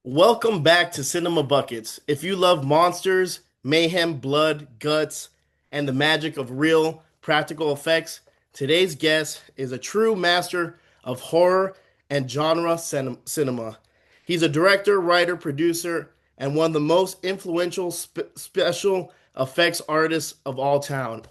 Welcome back to Cinema Buckets. If you love monsters, mayhem, blood, guts, and the magic of real practical effects, today's guest is a true master of horror and genre cinema. He's a director, writer, producer, and one of the most influential special effects artists of all time.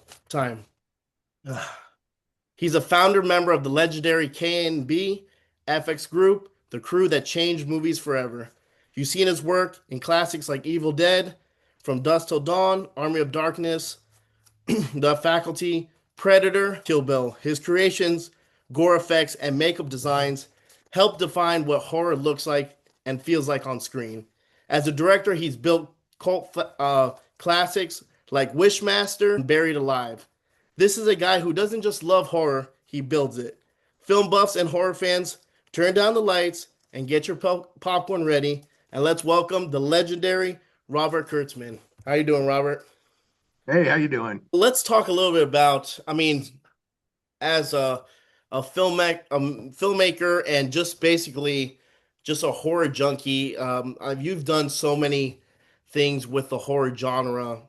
He's a founder member of the legendary KNB EFX Group, the crew that changed movies forever. You've seen his work in classics like Evil Dead, From Dusk Till Dawn, Army of Darkness, The Faculty, Predator, Kill Bill. His creations, gore effects, and makeup designs help define what horror looks like and feels like on screen. As a director, he's built classics like Wishmaster and Buried Alive. This is a guy who doesn't just love horror, he builds it. Film buffs and horror fans, turn down the lights and get your popcorn ready, and let's welcome the legendary Robert Kurtzman. How you doing, Robert? Hey, how you doing? Let's talk a little bit about, as a filmmaker and just basically just a horror junkie. You've done so many things with the horror genre.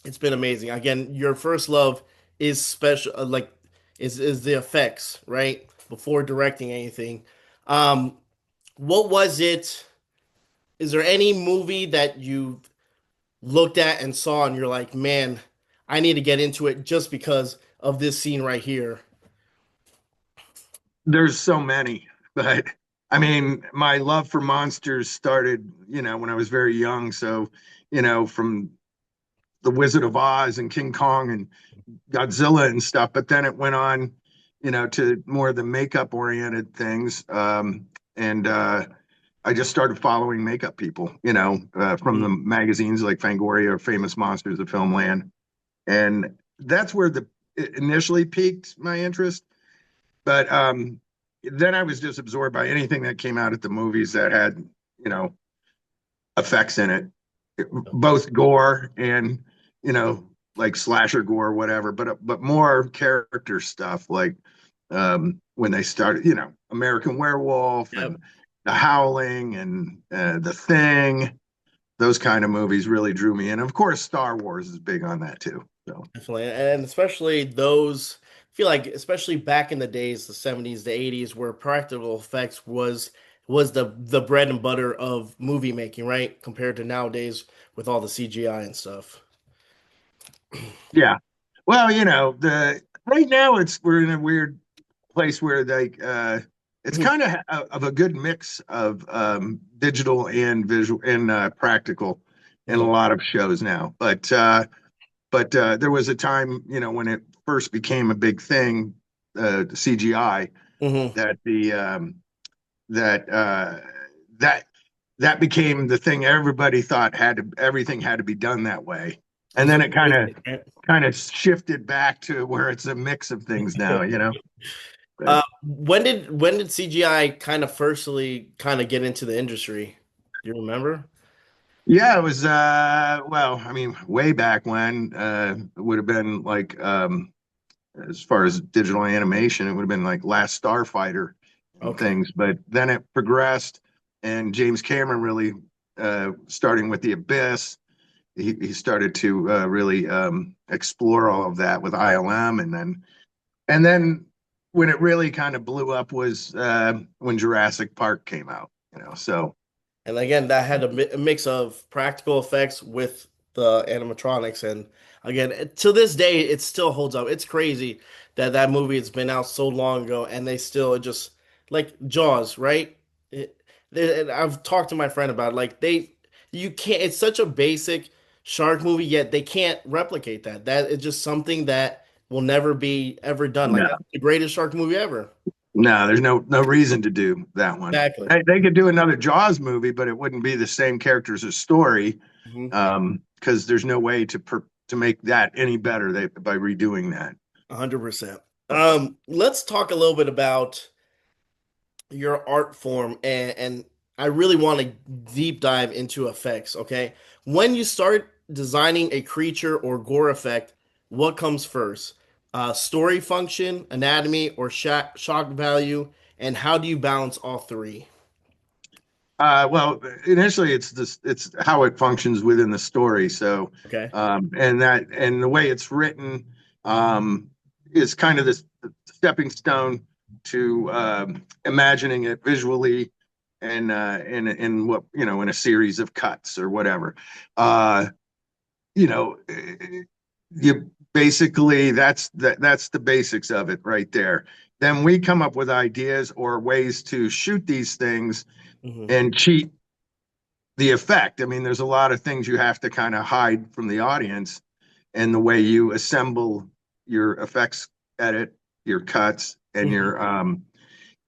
It's been amazing. Again, your first love is special, is the effects, right? Before directing anything. Um, what was it? Is there any movie that you looked at and saw and you're like, man, I need to get into it just because of this scene right here? There's so many, but I mean, my love for monsters started, when I was very young. So, from The Wizard of Oz and King Kong and Godzilla and stuff. But then it went on, to more of the makeup oriented things. And I just started following makeup people, from the Mhm. magazines like Fangoria or Famous Monsters of Filmland. And that's where it initially piqued my interest. But then I was just absorbed by anything that came out at the movies that had, you know, effects in it, both gore and, you know, like slasher gore, or whatever, but more character stuff like when they started, American Werewolf Yep. and The Howling and The Thing. Those kind of movies really drew me in. Of course, Star Wars is big on that too. So Definitely. And especially those, I feel like especially back in the days, the 70s, the 80s, where practical effects was the bread and butter of movie making, right? Compared to nowadays with all the CGI and stuff. yeah. Well, the right now we're in a weird place where it's kind of a good mix of digital and visual and practical in a Mhm. lot of shows now. But there was a time, when it first became a big thing, CGI, Hmm. that the that that that became the thing everybody thought everything had to be done that way. And So then it basic, right? kind of shifted back to where it's a mix of things now. But When did CGI kind of firstly kind of get into the industry? Do you remember? yeah, it was well, I mean, way back when it would have been like as far as digital animation, it would have been like Last Starfighter and Okay. things. But then it progressed, and James Cameron really, starting with The Abyss, he started to really explore all of that with ILM, and then when it really kind of blew up was when Jurassic Park came out. So And again, that had a mix of practical effects with the animatronics. And again, to this day, it still holds up. It's crazy that that movie has been out so long ago, and they still it just like Jaws, right? And I've talked to my friend about it, like you can't. It's such a basic shark movie, yet they can't replicate that. That is just something that will never be ever done. Like no, that's the greatest shark movie ever. no, there's no reason to do that one. Exactly. They could do another Jaws movie, but it wouldn't be the same characters or story, Mhm. because there's no way to make that any better by redoing that. 100%. Let's talk a little bit about your art form and I really want to deep dive into effects, okay? When you start designing a creature or gore effect, what comes first? Story function, anatomy, or shock value, and how do you balance all three? Well, initially it's how it functions within the story. So, Okay. and the way it's written, is kind of this stepping stone to imagining it visually and in what, in a series of cuts or whatever. Uh, you know, you basically that's the basics of it right there. Then we come up with ideas or ways to shoot these things Hmm. and cheat the effect. I mean, there's a lot of things you have to kind of hide from the audience and the way you assemble your effects edit, your cuts, and Hmm.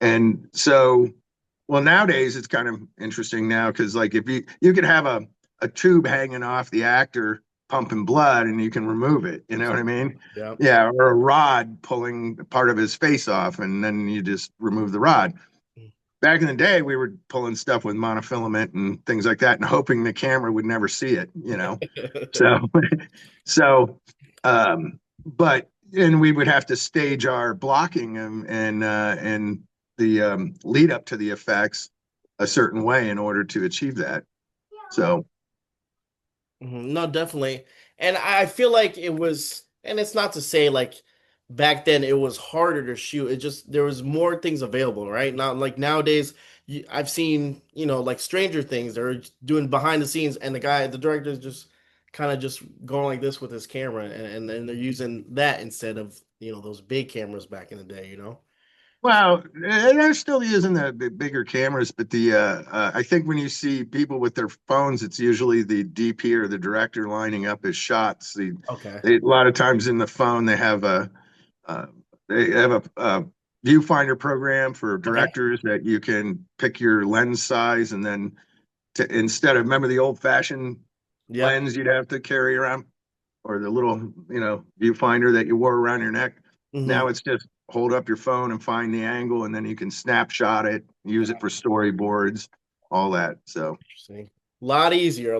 and so well nowadays it's kind of interesting now because like if you could have a tube hanging off the actor pumping blood and you can remove it, you know what I mean? Yeah. Yeah, or a rod pulling part of his face off and then you just remove the rod. Back in the day, we were pulling stuff with monofilament and things like that, and hoping the camera would never see it. So, so, but and we would have to stage our blocking and the lead up to the effects a certain way in order to achieve that. So, Mhm. No, definitely. And I feel like it was, and it's not to say like back then it was harder to shoot. It just there was more things available, right? Not like nowadays. I've seen, like Stranger Things. They're doing behind the scenes, and the director is just kind of just going like this with his camera, and they're using that instead of those big cameras back in the day. well, they're still using the bigger cameras, but I think when you see people with their phones, it's usually the DP or the director lining up his shots. Okay. A lot of times in the phone, uh, they have a viewfinder program for Okay. directors that you can pick your lens size, and then instead of remember the old-fashioned Yep. lens you'd have to carry around, or the little viewfinder that you wore around your neck. Hmm. Now it's just hold up your phone and find the angle, and then you can snapshot it, use it for storyboards, all that. So Interesting. A lot easier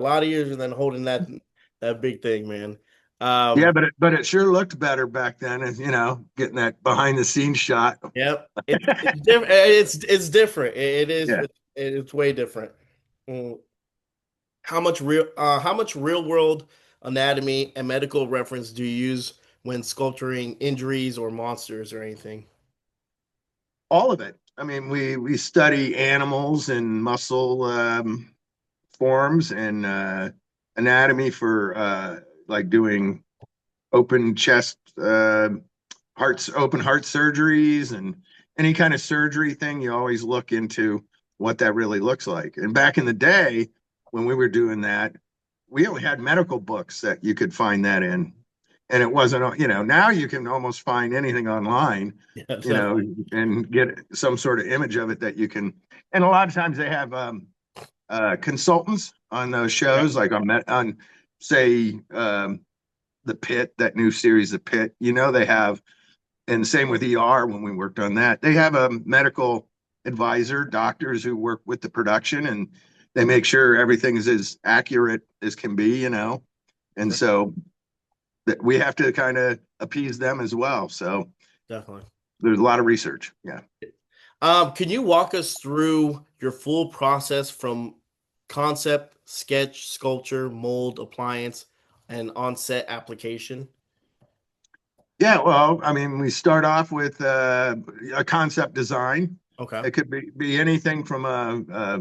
than holding that big thing, man. yeah, Um, but it sure looked better back then, as getting that behind the scenes shot. Yep. It's different. It's different. It is. Yeah. It's way different. Mm. How much real world anatomy and medical reference do you use when sculpturing injuries or monsters or anything? All of it. I mean, we study animals and muscle forms and anatomy for like doing open chest open heart surgeries and any kind of surgery thing. You always look into what that really looks like. And back in the day when we were doing that, we only had medical books that you could find that in. And it wasn't, now you can almost find anything online, Yeah, definitely. and get some sort of image of it that you can. And a lot of times they have consultants on those Okay. shows, like on say, The Pit, that new series, The Pit. They have, and same with ER when we worked on that. They have a medical advisor, doctors who work with the production, and they make sure everything is as accurate as can be. And Sure. so that we have to kind of appease them as well. So Definitely. there's a lot of research. Yeah. Can you walk us through your full process from concept, sketch, sculpture, mold, appliance, and on-set application? Yeah, well, I mean, we start off with a concept design. Okay. It could be anything from a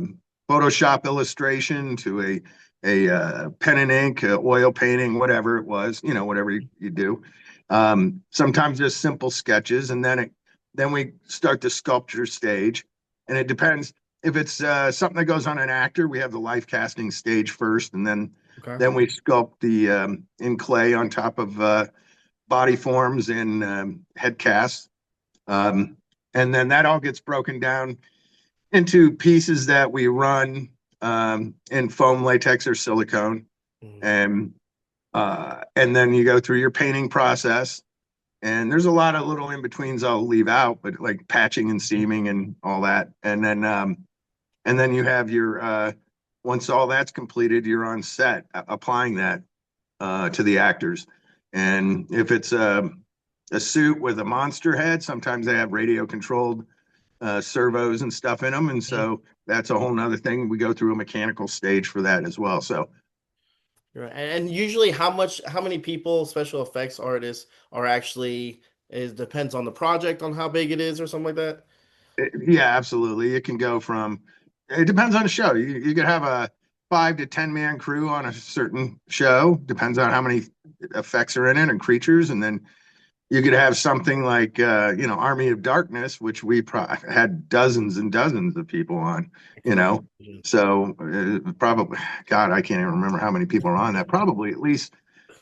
Photoshop illustration to a pen and ink, oil painting, whatever it was, whatever you do. Sometimes just simple sketches, and then we start the sculpture stage, and it depends if it's something that goes on an actor. We have the life casting stage first, and then Okay. then we sculpt the in clay on top of body forms and head casts. Um, and then that all gets broken down into pieces that we run in foam, latex, or silicone. Mhm. And then you go through your painting process. And there's a lot of little in betweens I'll leave out, but like patching and seaming and all that. And then you have your once all that's completed, you're on set applying that to the actors. And if it's a suit with a monster head, sometimes they have radio controlled servos and stuff in them, and Mhm. so that's a whole nother thing. We go through a mechanical stage for that as well. So Right. And usually how many people, special effects artists are actually it depends on the project on how big it is or something like that. yeah, absolutely. It can go from, it depends on the show. You could have a 5 to 10 man crew on a certain show, depends on how many effects are in it and creatures. And then you could have something like, Army of Darkness, which had dozens and dozens of people on, you know. Crazy. So probably, God, I can't even remember how many people are on that. Probably at least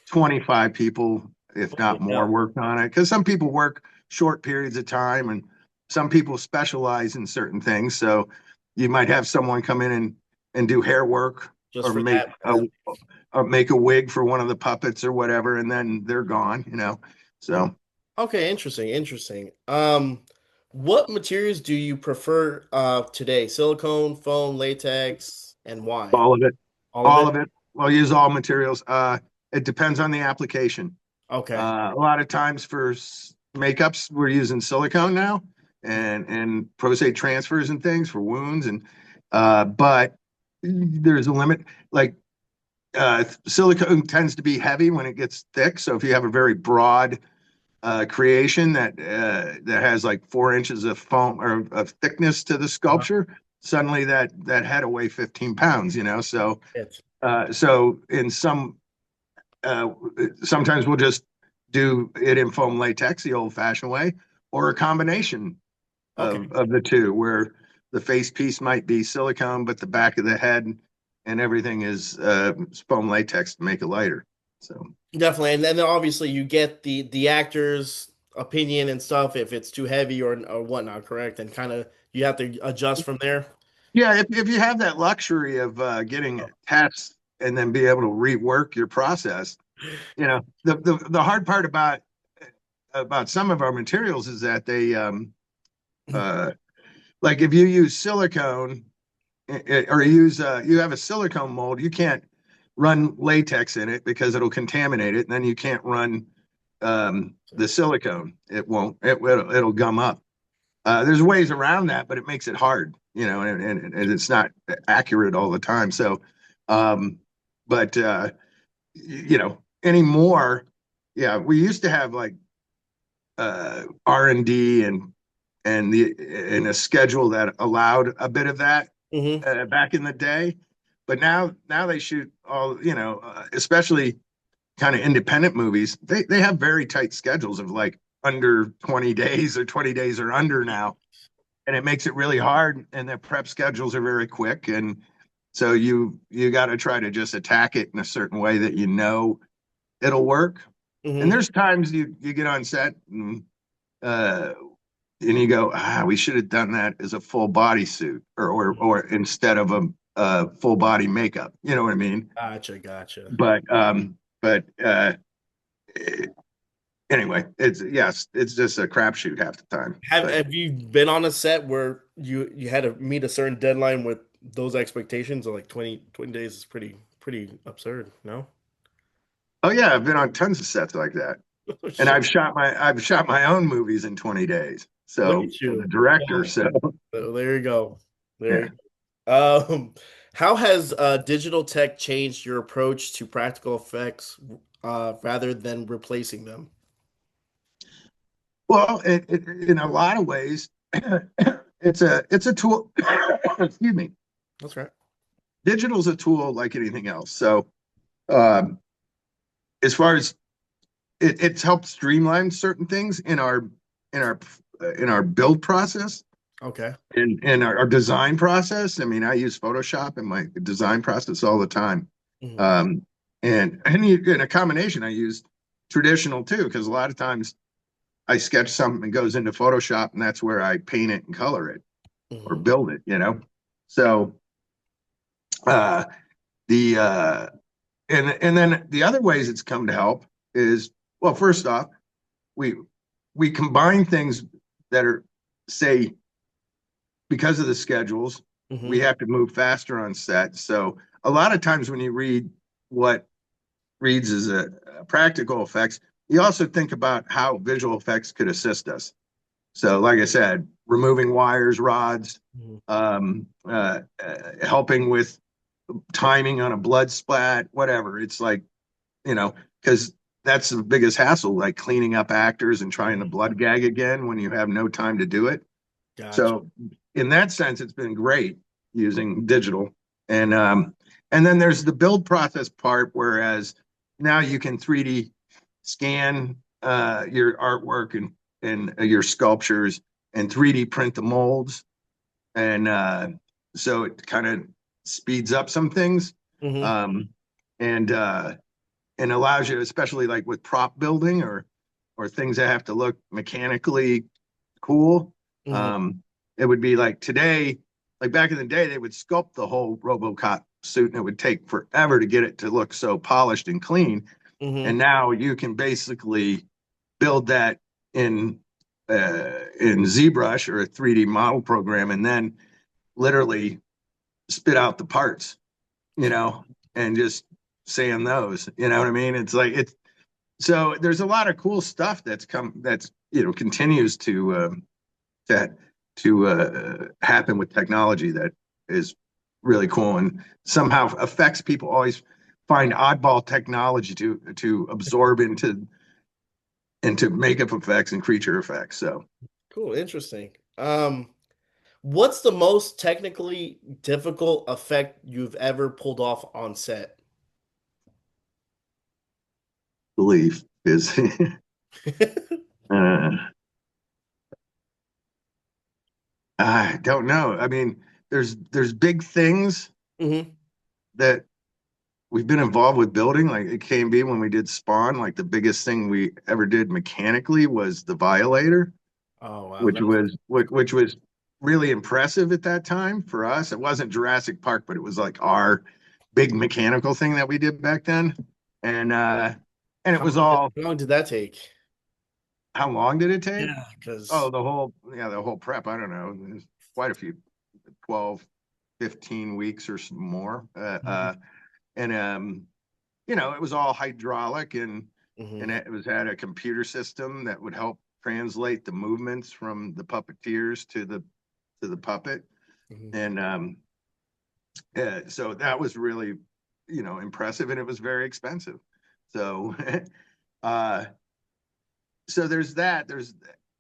25 people, if not Holy more, cow. worked on it. Because some people work short periods of time and some people specialize in certain things. So you might have someone come in and do hair work Just or for that. make a wig for one of the puppets or whatever, and then they're gone. Mm. So Okay, interesting, interesting. What materials do you prefer today? Silicone, foam, latex, and why? all of it, All of all it? of it. I'll use all materials. It depends on the application. Okay. A lot of times for makeups, we're using silicone now and prostate transfers and things for wounds. But there's a limit. Like silicone tends to be heavy when it gets thick. So if you have a very broad creation that has like 4 inches of foam or of thickness to the Uh-huh. sculpture, suddenly that head will weigh 15 pounds. So It. so in uh, sometimes we'll just do it in foam latex the old fashioned way, or a combination Okay. of the two, where the face piece might be silicone, but the back of the head and everything is foam latex to make it lighter. So, Definitely. And then obviously you get the actor's opinion and stuff if it's too heavy or whatnot, correct? And kind of you have to adjust from there. yeah, if you have that luxury of getting Oh, tests and then be able to rework your process, the hard part about some of our materials is that they uh, like if you use silicone or you have a silicone mold, you can't run latex in it because it'll contaminate it, and then you can't run the silicone. It won't. It'll gum up. There's ways around that, but it makes it hard, and it's not accurate all the time. So, um, but anymore, yeah, we used to have like R&D and a schedule that allowed a bit of that hmm back in the day. But now they shoot all, especially kind of independent movies. They have very tight schedules of like under 20 days or 20 days or under now. And it makes it really hard. And their prep schedules are very quick. And so you got to try to just attack it in a certain way that it'll work. And hmm there's times you get on set uh, and you go, we should have done that as a full body suit or instead of a full body makeup. You know what I mean? Gotcha, gotcha. But anyway, it's just a crapshoot half the time. But Have you been on a set where you had to meet a certain deadline with those expectations of like 20 days is pretty absurd, no? oh yeah, I've been on tons of sets like that, Oh, and shit. I've shot my own movies in 20 days. Look So at as a you. director, Wow. so So there you go. There yeah. you go. How has digital tech changed your approach to practical effects rather than replacing them? Well, in a lot of ways, it's a tool. Excuse me. That's right. Digital's a tool like anything else. So um, as far as it's helped streamline certain things in our in our build process Okay. in our design process. I mean, I use Photoshop in my design process all the time. Mhm. Um, and in a combination, I use traditional too, because a lot of times I sketch something and goes into Photoshop, and that's where I paint it and color it or Mhm. build it. So uh, the and then the other ways it's come to help is, well, first off, we we combine things that are, say, because of the schedules, we Mhm. have to move faster on set. So a lot of times when you read what reads as a practical effects, you also think about how visual effects could assist us. So, like I said, removing wires, rods, Mhm. helping with timing on a blood splat, whatever. It's like, because that's the biggest hassle, like cleaning up actors and trying to blood gag again when you have no time to do it. Gotcha. So, in that sense, it's been great using digital. And then there's the build process part, whereas now you can 3D scan your artwork and your sculptures and 3D print the molds. And so it kind of speeds up some things. Hmm. Um, and and allows you, especially like with prop building or things that have to look mechanically cool. Hmm. Um, it would be like today, like back in the day, they would sculpt the whole RoboCop suit, and it would take forever to get it to look so polished and clean. Hmm. And now you can basically build that in ZBrush or a 3D model program, and then literally spit out the parts, and just sand those. You know what I mean? It's like it's so there's a lot of cool stuff that's continues to happen with technology that is really cool and somehow affects people. Always find oddball technology to absorb into makeup effects and creature effects. So Cool. Interesting. What's the most technically difficult effect you've ever pulled off on set? belief is uh, I don't know. I mean, there's big things Hmm. that we've been involved with building, like at KNB when we did Spawn. Like the biggest thing we ever did mechanically was the Violator, Oh wow, which that's was which was really impressive at that time for us. It wasn't Jurassic Park, but it was like our big mechanical thing that we did back then. And it was all, how long did that take? how long did it take? Yeah, Oh, because the whole prep. I don't know. There's quite a few, 12, 15 weeks or more. And it was all hydraulic and it was had a computer system that would help translate the movements from the puppeteers to the puppet. And so that was really, impressive, and it was very expensive. So uh so there's that.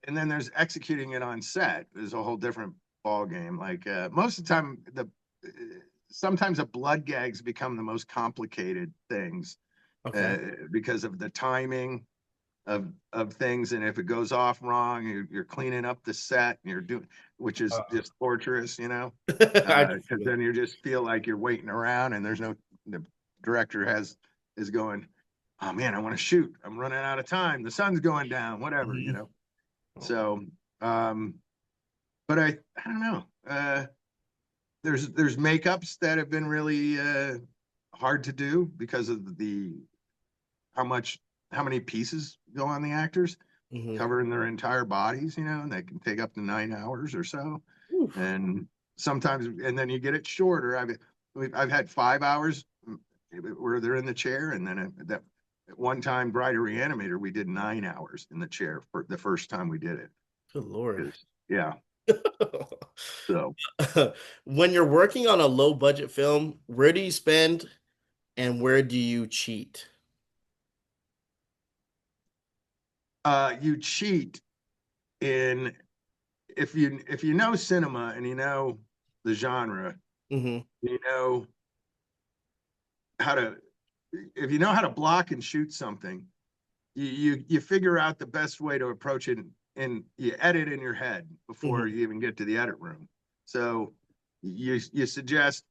And then there's executing it on set. There's a whole different ball game. Like most of the time, sometimes the blood gags become the most complicated things okay. uh, because of the timing of things, and if it goes off wrong, you're cleaning up the set, and you're doing, which is Uh, just torturous, I can because feel then you just feel like you're waiting around, and the director is going, oh man, I want to shoot, I'm running out of time, the sun's going down, it. whatever. Mhm. Oh, So but I don't know, there's makeups that have been really hard to do because of the how much how many pieces go on the actors mhm. covering their entire bodies, and they can take up to 9 hours or so. Oof. And sometimes, and then you get it shorter. I've had 5 hours where they're in the chair, and then that at one time, Bride Reanimator, we did 9 hours in the chair for the first time we did it. Good Lord. 'Cause, yeah, so When you're working on a low budget film, where do you spend and where do you cheat? you cheat in if you know cinema and you know the genre, Hmm. you know how to if you know how to block and shoot something, you figure out the best way to approach it, and you edit in your head before Hmm. you even get to the edit room. So you suggest,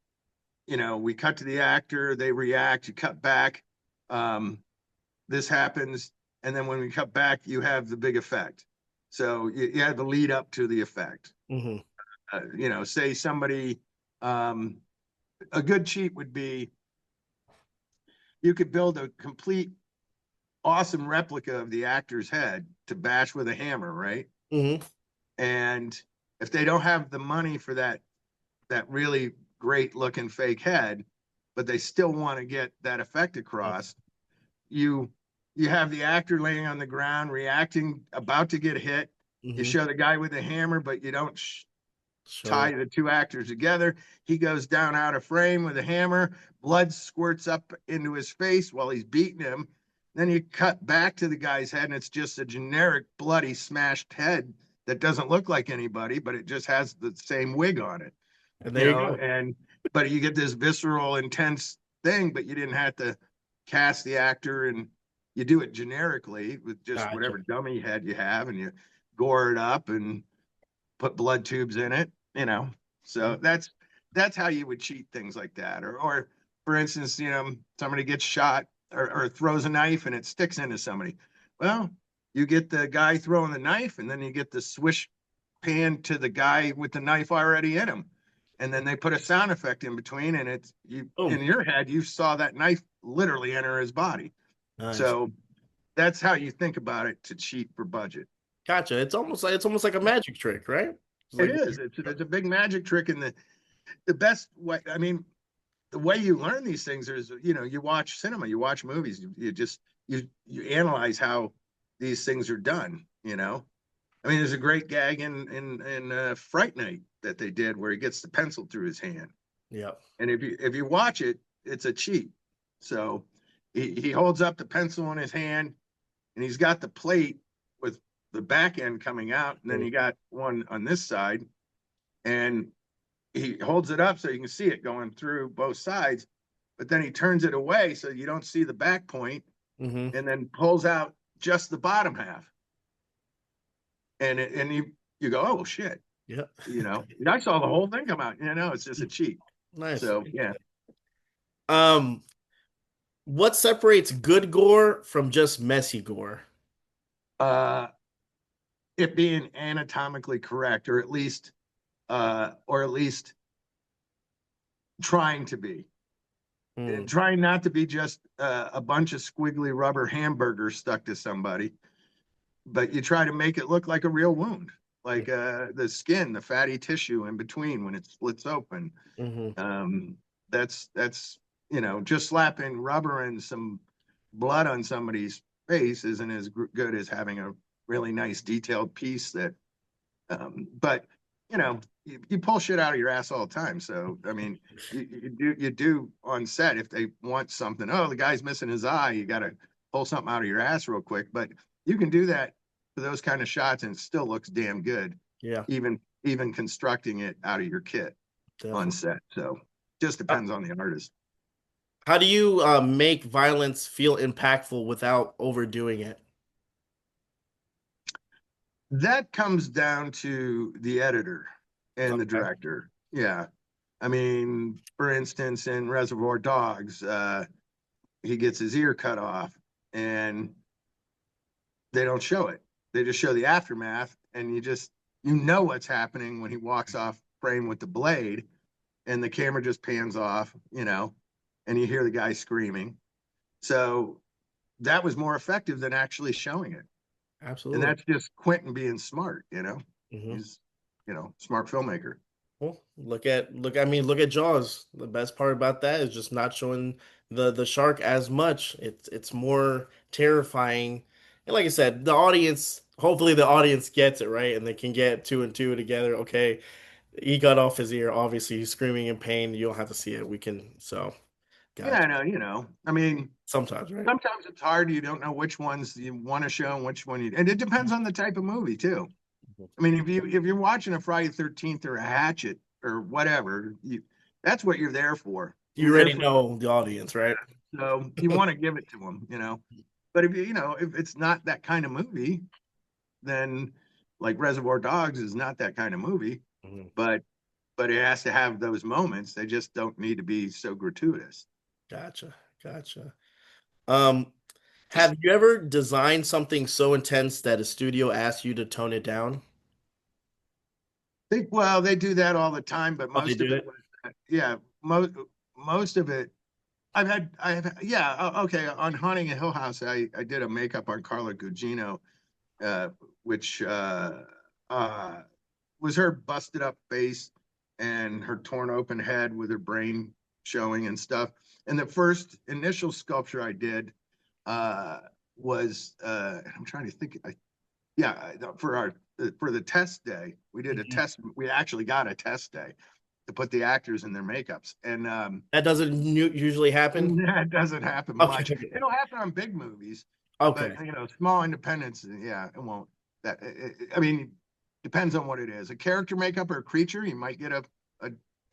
we cut to the actor, they react, you cut back, um, this happens, and then when we cut back, you have the big effect. So you have the lead up to the effect. Hmm. Say somebody, um, a good cheat would be you could build a complete awesome replica of the actor's head to bash with a hammer, right? Hmm. And if they don't have the money for that really great looking fake head, but they still want to get that effect across, you you have the actor laying on the ground reacting, about to get hit, You Hmm. show the guy with the hammer, but you don't So, tie the two actors together. He goes down out of frame with a hammer. Blood squirts up into his face while he's beating him. Then you cut back to the guy's head, and it's just a generic bloody smashed head that doesn't look like anybody, but it just has the same wig on it, and you there you know. go. And but you get this visceral, intense thing, but you didn't have to cast the actor, and you do it generically with just Gotcha. whatever dummy head you have, and you gore it up and put blood tubes in it, you know. So that's how you would cheat things like that. Or for instance, you know, somebody gets shot or throws a knife and it sticks into somebody. Well, you get the guy throwing the knife, and then you get the swish pan to the guy with the knife already in him. And then they put a sound effect in between, and it's you Boom. in your head, you saw that knife literally enter his body. Nice. So that's how you think about it to cheat for budget. Gotcha. It's almost like a magic trick, right? It's It like, is. It's a big magic trick, and the best way. I mean, the way you learn these things is, you know, you watch cinema, you watch movies, you just you analyze how these things are done. You know, I mean, there's a great gag in Fright Night that they did where he gets the pencil through his hand, yeah. and if you watch it, it's a cheat. So he holds up the pencil in his hand, and he's got the plate with the back end coming out, and then he got one on this side, and he holds it up so you can see it going through both sides, but then he turns it away so you don't see the back point, Mm-hmm. and then pulls out just the bottom half, and you go, oh shit, Yeah. you know, I saw the whole thing come out. You know, it's just a cheat. Nice. So yeah, Um, what separates good gore from just messy gore? uh, it being anatomically correct, or at least trying to be. Mm, Trying not to be just a bunch of squiggly rubber hamburgers stuck to somebody, but you try to make it look like a real wound, like the skin, the fatty tissue in between when it splits open. mm-hmm. Um, that's you know, just slapping rubber and some blood on somebody's face isn't as good as having a really nice detailed piece that. But you know, you pull shit out of your ass all the time. So I mean, you do on set if they want something. Oh, the guy's missing his eye. You got to pull something out of your ass real quick. But you can do that for those kind of shots, and it still looks damn good, Yeah, even constructing it out of your kit on definitely. set. So just Uh, depends on the artist. How do you make violence feel impactful without overdoing it? That comes down to the editor and the Okay. director. Yeah. I mean, for instance, in Reservoir Dogs, he gets his ear cut off, and they don't show it. They just show the aftermath, and you know what's happening when he walks off frame with the blade, and the camera just pans off, you know, and you hear the guy screaming. So that was more effective than actually showing it. And Absolutely. that's just Quentin being smart, you know. Hmm. He's, you know, smart filmmaker. Well, look at Jaws. The best part about that is just not showing the shark as much. It's more terrifying. And like I said, hopefully the audience gets it right and they can get two and two together. Okay, he got off his ear. Obviously, he's screaming in pain. You don't have to see it. We can, so Yeah, I gotcha. know, you know. I mean, Sometimes, right? sometimes it's hard. You don't know which ones you want to show and which one and it depends on the type of movie too. I mean, if you're watching a Friday 13th or a Hatchet or whatever, that's what you're there for. You You're there already for, know the audience, right? so you want to give it to them, you know. But if if it's not that kind of movie, then like Reservoir Dogs is not that kind of movie, Mhm. but it has to have those moments. They just don't need to be so gratuitous. Gotcha, gotcha. Um, have you ever designed something so intense that a studio asked you to tone it down? Well, they do that all the time, but Oh, they most of do it it? was, yeah, most of it. Yeah, okay. On Haunting a Hill House, I did a makeup on Carla Gugino, uh, which uh, was her busted up face and her torn open head with her brain showing and stuff. And the first initial sculpture I did uh, was, I'm trying to think, yeah, for our for the test day, we did a Mhm. test. We actually got a test day to put the actors in their makeups, and That doesn't usually happen. that doesn't happen much. Okay. It'll happen on big movies, but Okay. small independents, yeah, it won't. I mean, depends on what it is. A character makeup or a creature, you might get a,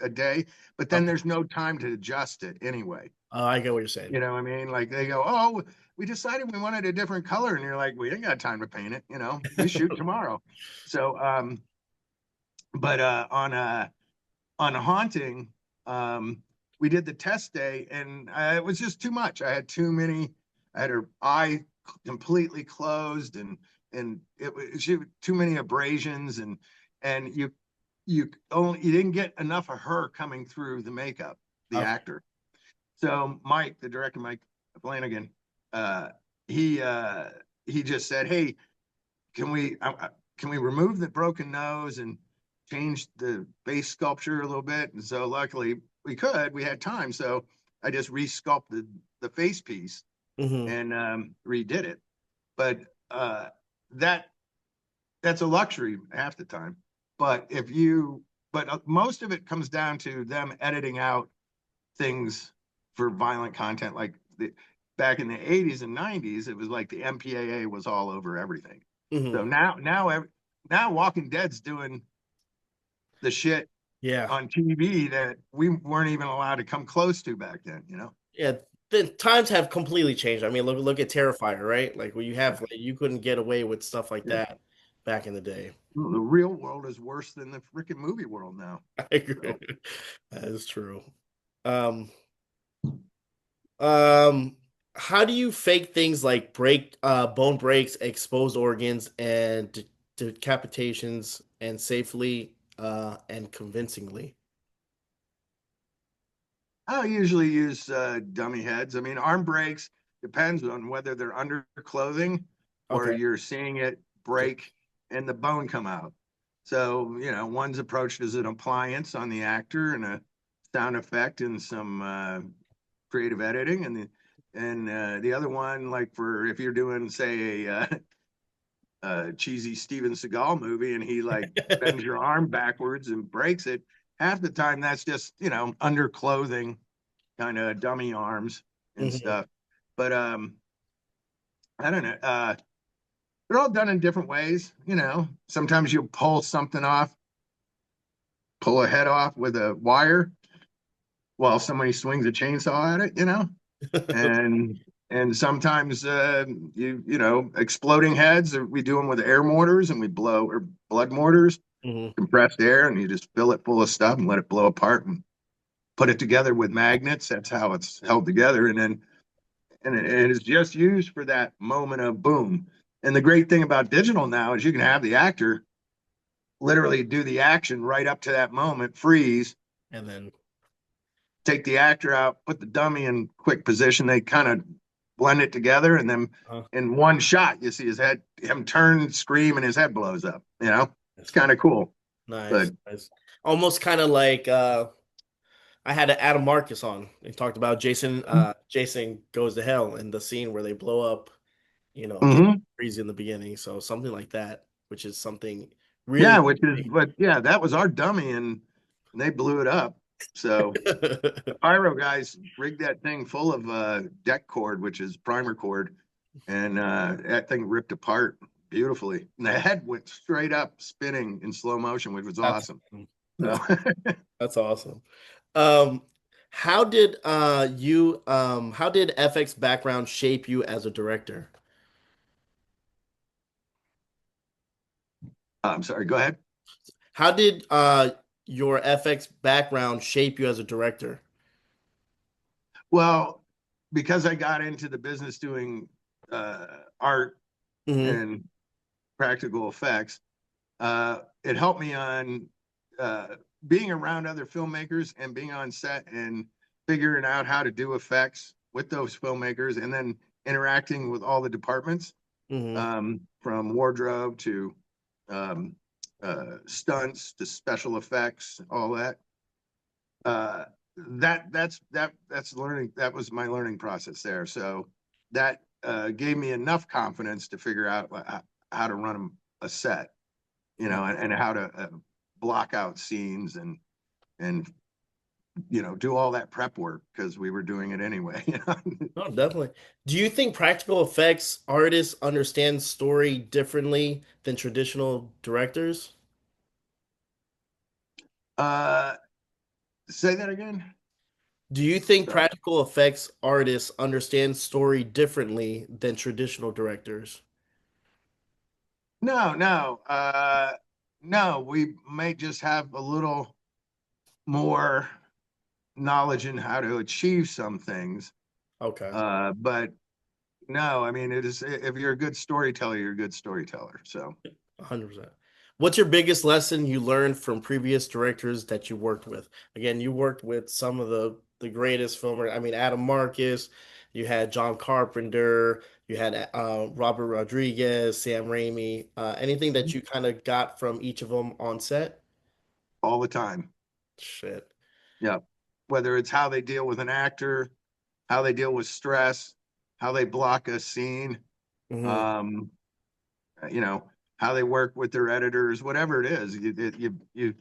a day, but then Okay. there's no time to adjust it anyway. Oh, I get what you're saying. You know what I mean? Like they go, oh, we decided we wanted a different color, and you're like, we ain't got time to paint it. We shoot tomorrow. So, but on Haunting, we did the test day, and it was just too much. I had too many. I had her eye completely closed, and it was too many abrasions, and you didn't get enough of her coming through the makeup, the Okay. actor. So Mike, the director, Mike Flanagan, uh, he uh, he just said, "Hey, can we remove the broken nose and change the base sculpture a little bit?" And so luckily we could. We had time, so I just resculpted the face piece Hmm. and redid it. But uh, that that's a luxury half the time. But most of it comes down to them editing out things for violent content. Like back in the 80s and 90s, it was like the MPAA was all over everything. So Hmm. now Walking Dead's doing the shit Yeah. on TV that we weren't even allowed to come close to back then. Yeah. The times have completely changed. I mean, look at Terrifier, right? Like where you have like you couldn't get away with stuff like Yeah. that back in the day. The real world is worse than the freaking movie world now. I agree. So That is true. Um, Um, how do you fake things like bone breaks, exposed organs, and decapitations and safely and convincingly? I usually use dummy heads. I mean, arm breaks depends on whether they're under clothing or Okay. you're seeing it break and the bone come out. So, one's approached as an appliance on the actor and a sound effect and some creative editing, and the other one, like for if you're doing, say, a cheesy Steven Seagal movie, and he like bends your arm backwards and breaks it. Half the time, that's just under clothing, kind of dummy arms and Hmm. stuff. But I don't know. They're all done in different ways. Sometimes you'll pull something off, pull a head off with a wire while somebody swings a chainsaw at it. and and sometimes exploding heads, we do them with air mortars, and we blow, or blood mortars, Hmm. compressed air, and you just fill it full of stuff and let it blow apart and put it together with magnets. That's how it's held together, and it is just used for that moment of boom. And the great thing about digital now is you can have the actor literally do the action right up to that moment, freeze, And then, take the actor out, put the dummy in quick position. They kind of blend it together, and then uh, in one shot, you see him turn, scream, and his head blows up. It's nice, kind of cool. nice, But nice. Almost kind of like I had Adam Marcus on. He talked about Jason Goes to Hell and the scene where they blow up, Jason mhm. Freeze in the beginning. So something like that, which is something Yeah, really which is, unique. but yeah, that was our dummy, and they blew it up. So the pyro guys rigged that thing full of deck cord, which is primer cord, and that thing ripped apart beautifully. And the head went straight up, spinning in slow motion, which was That's awesome. So that's that's awesome. Um, how did FX background shape you as a director? I'm sorry. Go ahead. How did your FX background shape you as a director? Well, because I got into the business doing art Hmm. and practical effects, it helped me on uh, being around other filmmakers and being on set and figuring out how to do effects with those filmmakers, and then interacting with all the departments, Hmm. from wardrobe to um, stunts to special effects, all that. uh, that's learning. That was my learning process there. So that gave me enough confidence to figure out how to run a set. Yeah. and how to block out scenes and do all that prep work because we were doing it anyway. Oh, definitely. Do you think practical effects artists understand story differently than traditional directors? uh, say that again. Do you think Sorry. practical effects artists understand story differently than traditional directors? No, no, no. We may just have a little more knowledge in how to achieve some things. Okay, But no, I mean, it is if you're a good storyteller, you're a good storyteller. So 100%. What's your biggest lesson you learned from previous directors that you worked with? Again, you worked with some of the greatest filmmakers. I mean, Adam Marcus, you had John Carpenter, you had Robert Rodriguez, Sam Raimi. Anything that you kind of got from each of them on set? all the time. Shit. Yeah. Whether it's how they deal with an actor, how they deal with stress, how they block a scene, Hmm. um, you know, how they work with their editors, whatever it is, you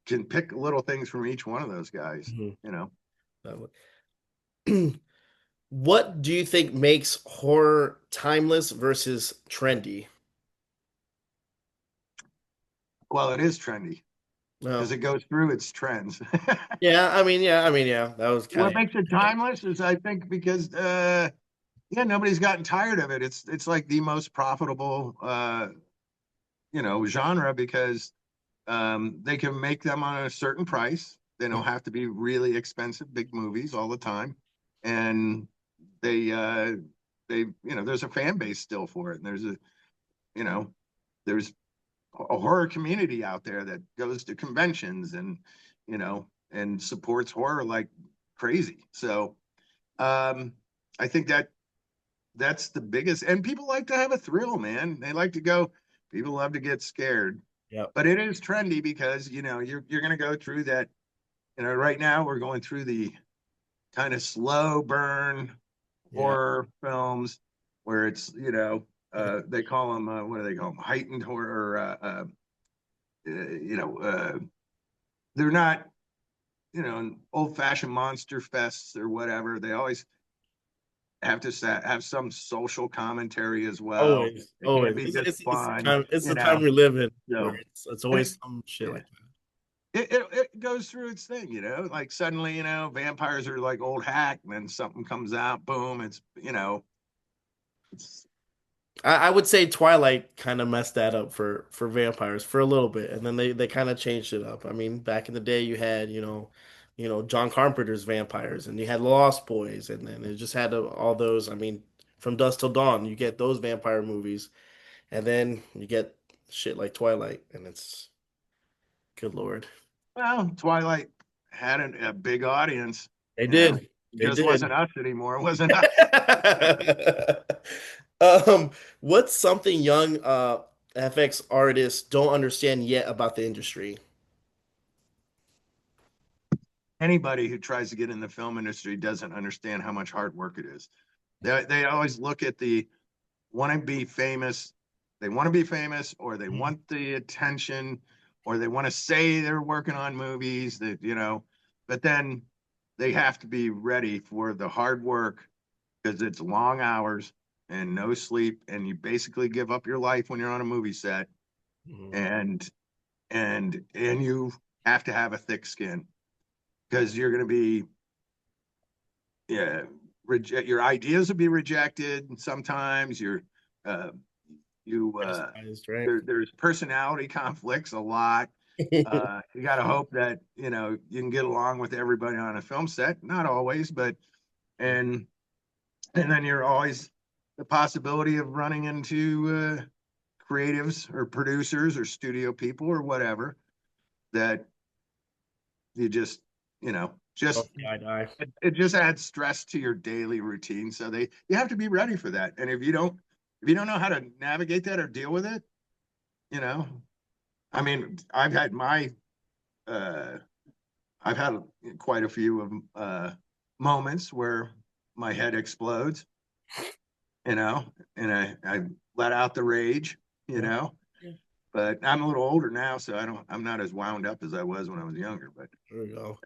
can pick little things from each one of those guys, Hmm. you know. What do you think makes horror timeless versus trendy? Well, it is trendy because No. it goes through its trends. Yeah. That was kind What of makes it timeless is, I think, because yeah, nobody's gotten tired of it. It's like the most profitable genre because they can make them on a certain price. They don't have to be really expensive big movies all the time, and they uh, there's a fan base still for it, and you know there's a horror community out there that goes to conventions and supports horror like crazy. So I think that's the biggest. And people like to have a thrill, man. They like to go. People love to get scared, Yep. but it is trendy because you're going to go through that. Right now we're going through the kind of slow burn Yeah. horror films where it's they call them what do they call them, heightened horror. You know they're not old fashioned monster fests or whatever. They always have to have some social commentary as well. Always, It can't always. be just It's the fun, time. It's the time we live in where So it's and always some shit yeah, like that. it goes through its thing, like suddenly, vampires are like old hack, and then something comes out, boom, it's I would say Twilight kind of messed that up for vampires for a little bit, and then they kind of changed it up. I mean, back in the day, you had John Carpenter's vampires, and you had Lost Boys, and then it just had all those. I mean, from Dusk Till Dawn, you get those vampire movies, and then you get shit like Twilight, and it's good lord. well, Twilight had a big audience, They you know. did. It They just did. wasn't us anymore. It wasn't us. Um, what's something young FX artists don't understand yet about the industry? Anybody who tries to get in the film industry doesn't understand how much hard work it is. They always look at the want to be famous. They want to be famous, or they Mhm. want the attention, or they want to say they're working on movies but then they have to be ready for the hard work because it's long hours and no sleep, and you basically give up your life when you're on a movie set, Mhm. and you have to have a thick skin because you're going to be yeah reject your ideas will be rejected sometimes uh, you Criticized, right? there's personality conflicts a lot. You got to hope that you can get along with everybody on a film set, not always, but and then you're always the possibility of running into creatives or producers or studio people or whatever that you just Oh, yeah, I die. it just adds stress to your daily routine. So you have to be ready for that. And if you don't know how to navigate that or deal with it, you know, I mean, uh, I've had quite a few of moments where my head explodes, you know, and I let out the rage, you Yeah. know, Yeah. but I'm a little older now, so I'm not as wound up as I was when I was younger, but There we go.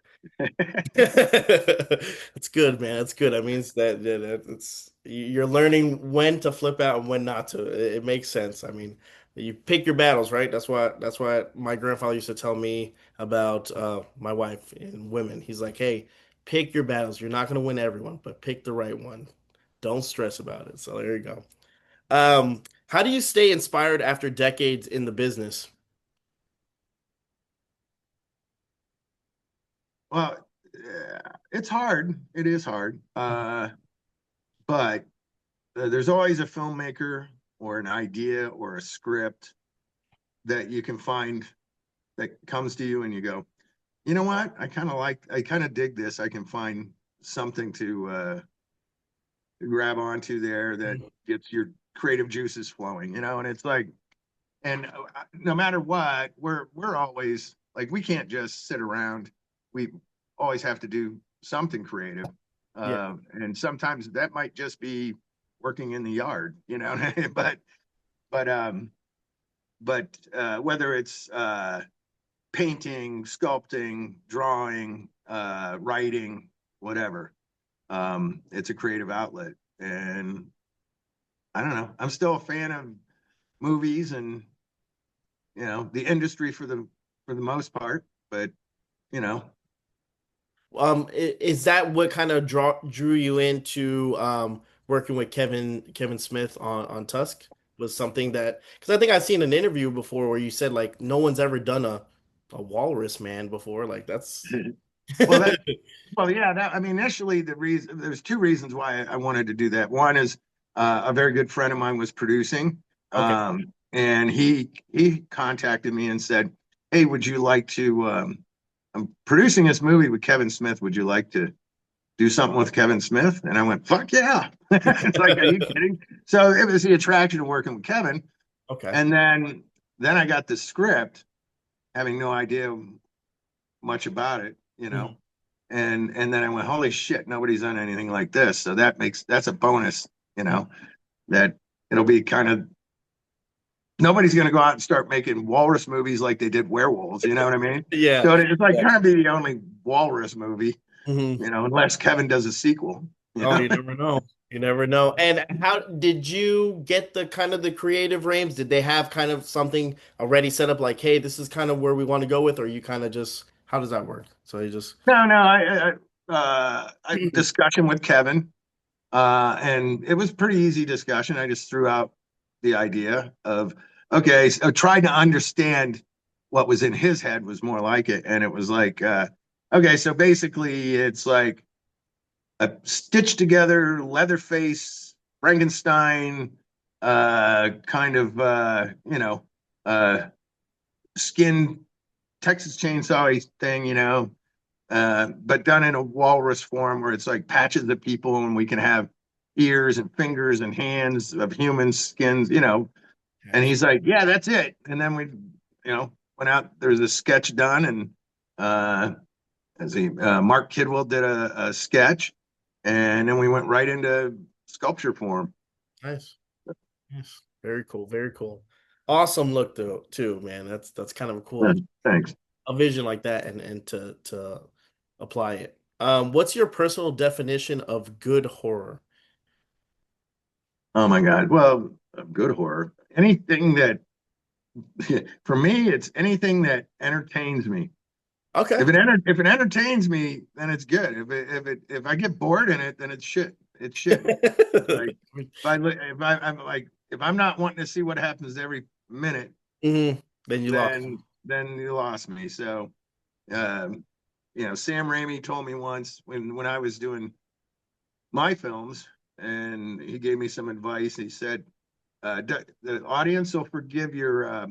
That's good, man. That's good. I mean, it's you're learning when to flip out and when not to. It makes sense. I mean, you pick your battles, right? That's why my grandfather used to tell me about my wife and women. He's like, "Hey, pick your battles. You're not going to win everyone, but pick the right one. Don't stress about it." So there you go. How do you stay inspired after decades in the business? well, yeah, it's hard. It is hard. But there's always a filmmaker or an idea or a script that you can find that comes to you and you go, you know what? I kind of dig this. I can find something to grab onto there that gets your creative juices flowing, and it's like, and no matter what, we're always like, we can't just sit around. We always have to do something creative. Yeah. And sometimes that might just be working in the yard, but but um whether it's painting, sculpting, drawing, writing, whatever, it's a creative outlet. And I don't know, I'm still a fan of movies and the industry for the most part, but you know Is that what kind of drew you into working with Kevin Smith on Tusk? Was something that because I think I've seen an interview before where you said like no one's ever done a walrus man before. Like that's well that well yeah, that I mean, initially, there's two reasons why I wanted to do that. One is a very good friend of mine was producing, okay. and he contacted me and said, hey, would you like to I'm producing this movie with Kevin Smith, would you like to do something with Kevin Smith? And I went, fuck yeah. It's like, are you kidding? So it was the attraction of working with Kevin. Okay. And then I got the script, having no idea much about it, Mhm. and then I went, holy shit, nobody's done anything like this. So that's a bonus, that it'll be kind of, nobody's going to go out and start making walrus movies like they did werewolves. You know what I mean? Yeah. So it's like Yeah. kind of be the only walrus movie, Mhm. unless Kevin does a sequel. You Oh, know? you never know. You never know. And how did you get the kind of the creative reins? Did they have kind of something already set up like, hey, this is kind of where we want to go with, or you kind of just how does that work? So you just No, I discussion with Kevin, and it was pretty easy discussion. I just threw out the idea of, okay, so trying to understand what was in his head was more like it, and it was like, okay, so basically, it's like a stitched together Leatherface Frankenstein, kind of, uh, skin Texas Chainsaw thing, but done in a walrus form where it's like patches of people and we can have ears and fingers and hands of human skins. And Gotcha. he's like, yeah, that's it. And then we, went out, there's a sketch done, and uh, Mark Kidwell did a sketch, and then we went right into sculpture form. Nice. Nice. Very cool. Very cool. Awesome look though, too, man. That's kind of cool that Thanks. a vision like that and to apply it. What's your personal definition of good horror? Oh my God. Well, good horror. Anything that, for me, it's anything that entertains me. Okay. If it entertains me, then it's good. If I get bored in it, then it's shit. It's shit. Like I'm like, if I'm not wanting to see what happens every minute, Then you lost. then you lost me. So, um, Sam Raimi told me once, when I was doing my films, and he gave me some advice. He said, the audience will forgive your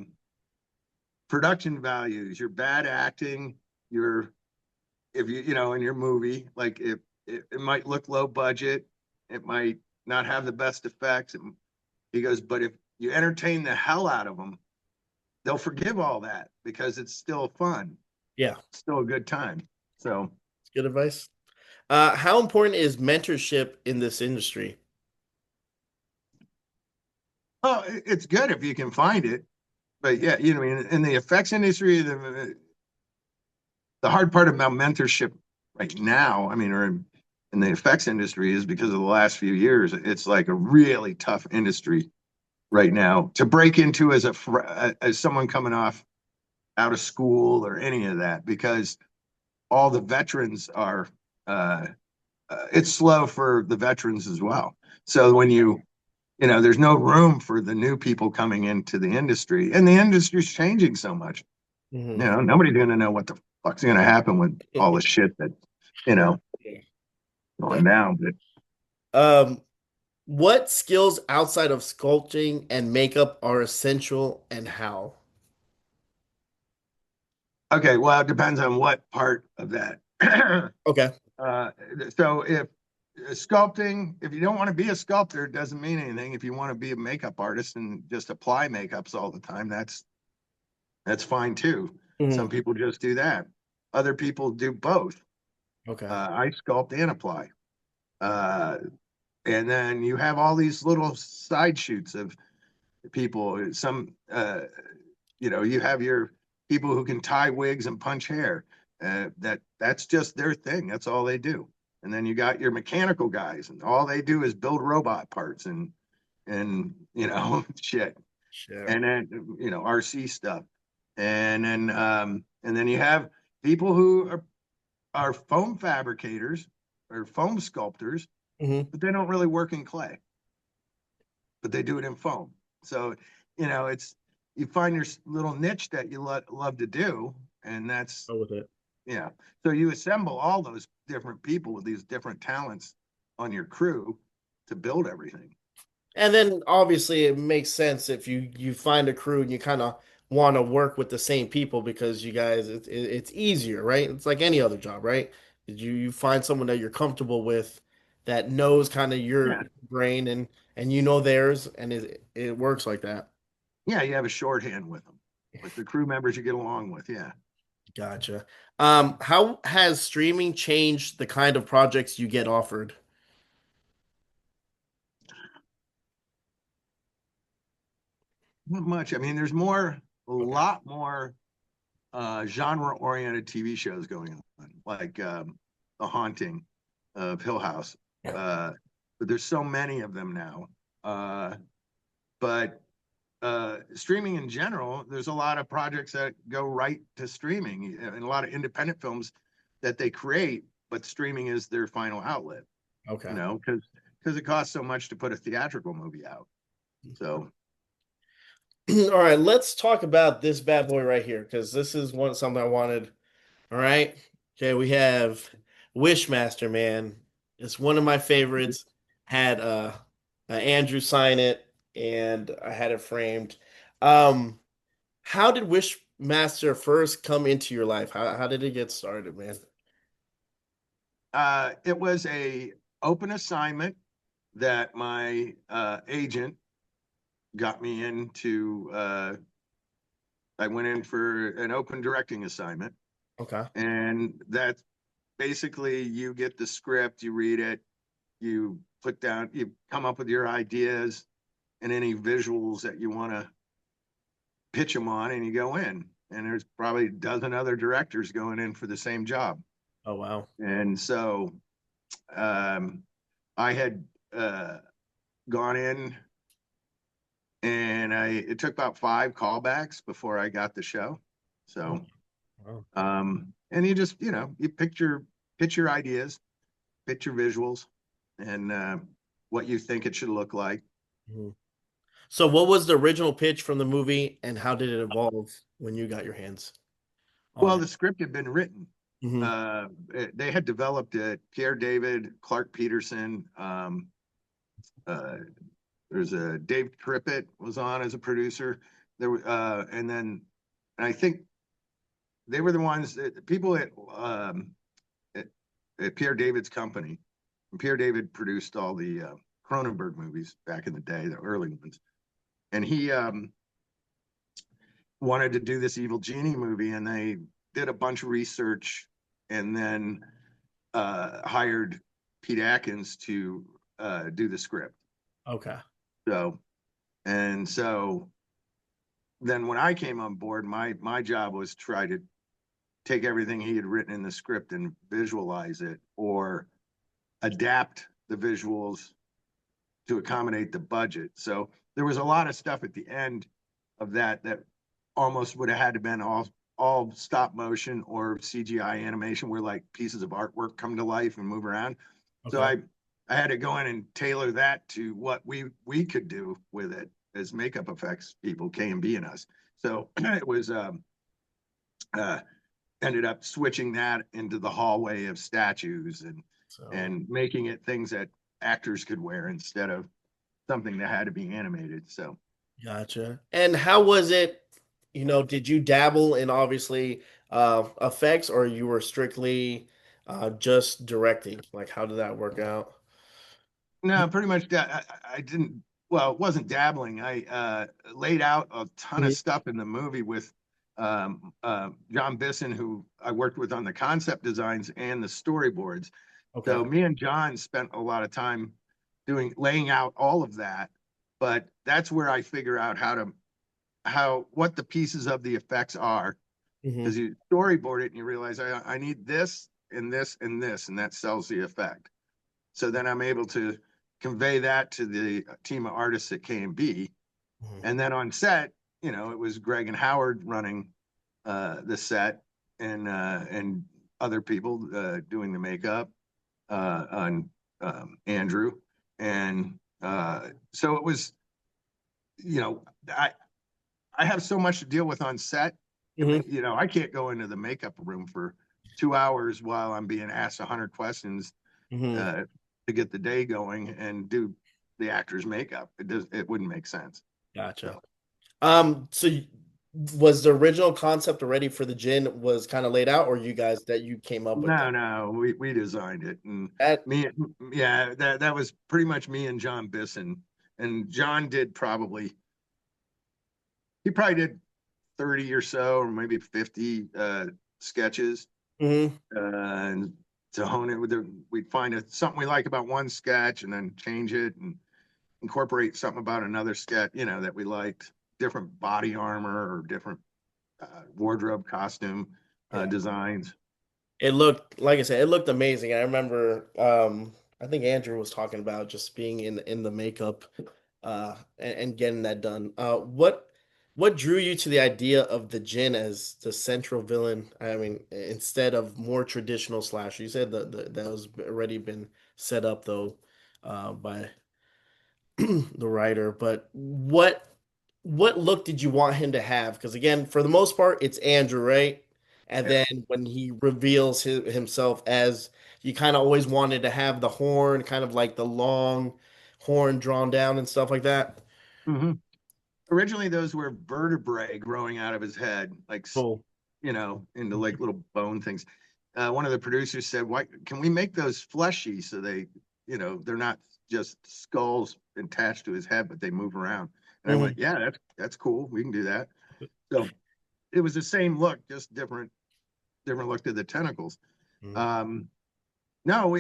production values, your bad acting, your if in your movie, like, if it might look low budget, it might not have the best effects. He goes, but if you entertain the hell out of them, they'll forgive all that because it's still fun. Yeah, It's still a good time. So, it's good advice. How important is mentorship in this industry? well, it's good if you can find it. but yeah, you know, in the effects industry, the hard part about mentorship right now, I mean, or in the effects industry, is because of the last few years, it's like a really tough industry right now to break into as as someone coming off out of school or any of that, because all the veterans are uh, it's slow for the veterans as well. So when you know, there's no room for the new people coming into the industry, and the industry's changing so much. You Hmm. know, nobody's going to know what the fuck's going to happen with all the shit that, you know, going down. But Um, what skills outside of sculpting and makeup are essential and how? okay, well, it depends on what part of that. Okay. uh, so if sculpting, if you don't want to be a sculptor, it doesn't mean anything. If you want to be a makeup artist and just apply makeups all the time, that's fine too. Some Hmm. people just do that. Other people do both. Okay. I sculpt and apply. Uh, and then you have all these little side shoots of people. You know, you have your people who can tie wigs and punch hair. That's just their thing. That's all they do. And then you got your mechanical guys, and all they do is build robot parts and you know shit. Sure. And then you know RC stuff. And then you have people who are foam fabricators or foam sculptors, Hmm. but they don't really work in clay, but they do it in foam. So, you know, it's you find your little niche that you love to do, and that's Go with it. yeah. So you assemble all those different people with these different talents on your crew to build everything. And then obviously it makes sense if you find a crew and you kind of want to work with the same people because you guys it's easier, right? It's like any other job, right? You find someone that you're comfortable with that knows kind of your Yeah, brain and you know theirs and it works like that. yeah. You have a shorthand with the crew members you get along with. Yeah, Gotcha. How has streaming changed the kind of projects you get offered? not much. I mean, there's a Okay. lot more genre-oriented TV shows going on, like The Haunting of Hill House. Uh, but there's so many of them now. But streaming in general, there's a lot of projects that go right to streaming, and a lot of independent films that they create, but streaming is their final outlet. You Okay. know, because it costs so much to put a theatrical movie out. So All right, let's talk about this bad boy right here because this is one something I wanted. All right. Okay, we have Wishmaster, man. It's one of my favorites. Had Andrew sign it and I had it framed. Um, how did Wishmaster first come into your life? How did it get started, man? it was a open assignment that my agent got me into. I went in for an open directing assignment, Okay. and that's basically you get the script, you read it, you come up with your ideas and any visuals that you want to pitch them on, and you go in. And there's probably a dozen other directors going in for the same job. Oh wow. And so um, I had gone in, and it took about 5 callbacks before I got the show. Oh, So wow. and you just you pitch your ideas, pitch your visuals, and what you think it should look like. Mhm. So what was the original pitch from the movie and how did it evolve when you got your hands on Well, it? the script had been written. Hmm. They had developed it. Pierre David, Clark Peterson. Uh, there's a Dave Trippett was on as a producer. And then and I think they were the ones that people at, at Pierre David's company. And Pierre David produced all the Cronenberg movies back in the day, the early ones. And he wanted to do this Evil Genie movie, and they did a bunch of research, and then hired Pete Atkins to do the script. Okay. So and so then when I came on board, my job was try to take everything he had written in the script and visualize it or adapt the visuals to accommodate the budget. So there was a lot of stuff at the end of that almost would have had to been all stop motion or CGI animation where like pieces of artwork come to life and move around. So Okay. I had to go in and tailor that to what we could do with it as makeup effects people, KNB and us. So it was uh, ended up switching that into the hallway of statues So and making it things that actors could wear instead of something that had to be animated. So gotcha. And how was it? Did you dabble in obviously effects, or you were strictly just directing? Like, how did that work out? no, pretty much I didn't. Well, it wasn't dabbling. I laid out a ton of Mhm. stuff in the movie with John Bisson, who I worked with on the concept designs and the storyboards. Okay. So me and John spent a lot of time doing laying out all of that. But that's where I figure out how what the pieces of the effects are Hmm. because you storyboard it and you realize I need this and this and this, and that sells the effect. So then I'm able to convey that to the team of artists at KNB. And then on set, it was Greg and Howard running the set and other people doing the makeup on Andrew. And so it was, you know, I, I have so much to deal with on set. Hmm. I can't go into the makeup room for 2 hours while I'm being asked 100 questions Hmm. uh, to get the day going and do the actor's makeup. It wouldn't make sense. Gotcha. So So was the original concept already for the gin was kind of laid out, or you guys that you came up with that? no, we designed it, and That me, yeah, that was pretty much me and John Bisson, and John did he probably did 30 or so, or maybe 50 sketches, Mhm. and to hone it we'd find something we like about one sketch and then change it and incorporate something about another sketch, that we liked, different body armor or different wardrobe costume Yeah. designs. It looked, like I said, it looked amazing. I remember, I think Andrew was talking about just being in the makeup, and getting that done. What drew you to the idea of the Jinn as the central villain? I mean, instead of more traditional slasher, you said that was already been set up though, by the writer. But what look did you want him to have? Because again, for the most part, it's Andrew, right? And Yeah. then when he reveals himself as, you kind of always wanted to have the horn, kind of like the long horn drawn down and stuff like that. Mm-hmm. Originally, those were vertebrae growing out of his head, like Cool. into like little bone things. One of the producers said, "Why can we make those fleshy so they're not just skulls attached to his head, but they move around?" And I went, Mhm. "Yeah, that's cool. We can do that." So it was the same look, just different look to the tentacles. Mhm. Um, no,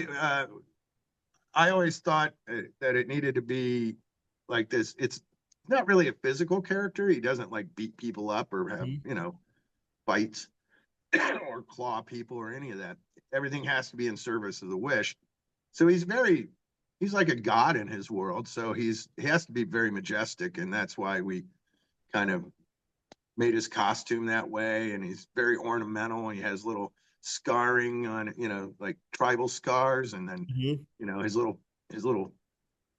I always thought that it needed to be like this. It's not really a physical character. He doesn't like beat people up or have, Mhm. fights or claw people or any of that. Everything has to be in service of the wish. So he's like a god in his world. So he has to be very majestic. And that's why we kind of made his costume that way. And he's very ornamental. He has little scarring on, like tribal scars. And then, Mhm. his little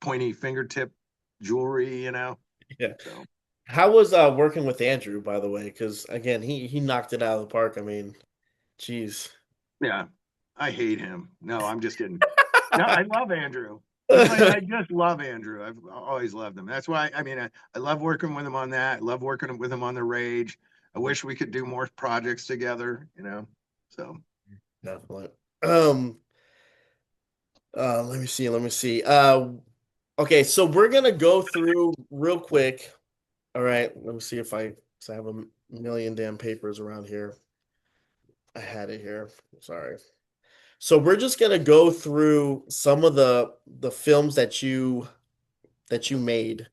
pointy fingertip jewelry, Yeah. So How was working with Andrew, by the way? Because again, he knocked it out of the park. I mean, jeez. yeah, I hate him. No, I'm just kidding. No, I love Andrew. I just love Andrew. I've always loved him. That's why I mean I love working with him on that. I love working with him on the Rage. I wish we could do more projects together. So Definitely. Um, let me see, let me see. Okay, so we're gonna go through real quick. All right, let me see if I, 'cause I have a million damn papers around here. I had it here. Sorry. So we're just gonna go through some of the films that you made.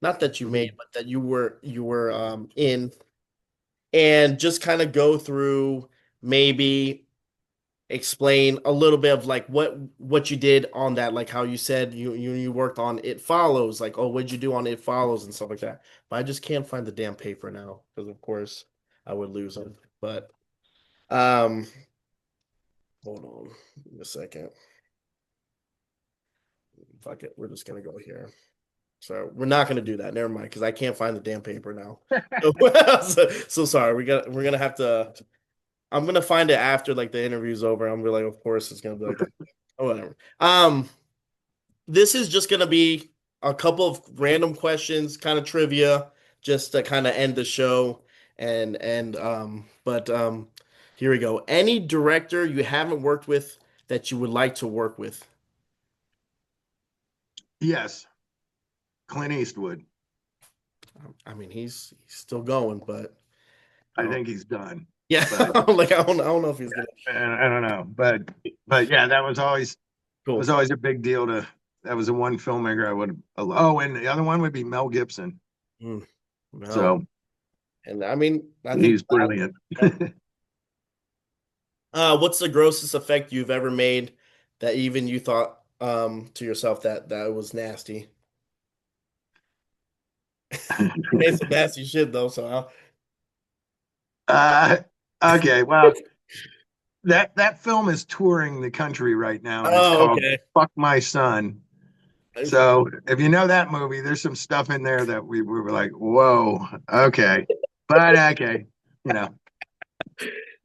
not that you made, Mhm. but that you were in, and just kind of go through, maybe explain a little bit of like what you did on that, like how you said you worked on It Follows, like, oh, what'd you do on It Follows and stuff like that. But I just can't find the damn paper now because of course I would lose them. But um, hold on a second. Fuck it, we're just gonna go here. So we're not gonna do that. Never mind, because I can't find the damn paper now. So sorry. We're gonna have to. I'm gonna find it after like the interview's over. I'm gonna be like, of course it's gonna be like that. Oh, whatever. This is just gonna be a couple of random questions, kind of trivia, just to kind of end the show. But here we go. Any director you haven't worked with that you would like to work with? Yes, Clint Eastwood. I mean, he's still going, but I oh think he's done. yeah, But like I don't know if he's gonna. I don't know. But yeah, that was Cool. always a big deal to. That was the one filmmaker I would. Oh, and the other one would be Mel Gibson. Mm, no, So and I mean, I think. he's brilliant. What's the grossest effect you've ever made that even you thought to yourself that that was nasty? You made some nasty shit though, so Uh, okay, well, that film is touring the country right now, and it's oh, called okay. "Fuck My Son." So if you know that movie, there's some stuff in there that we were like, "Whoa, okay," but okay, you know.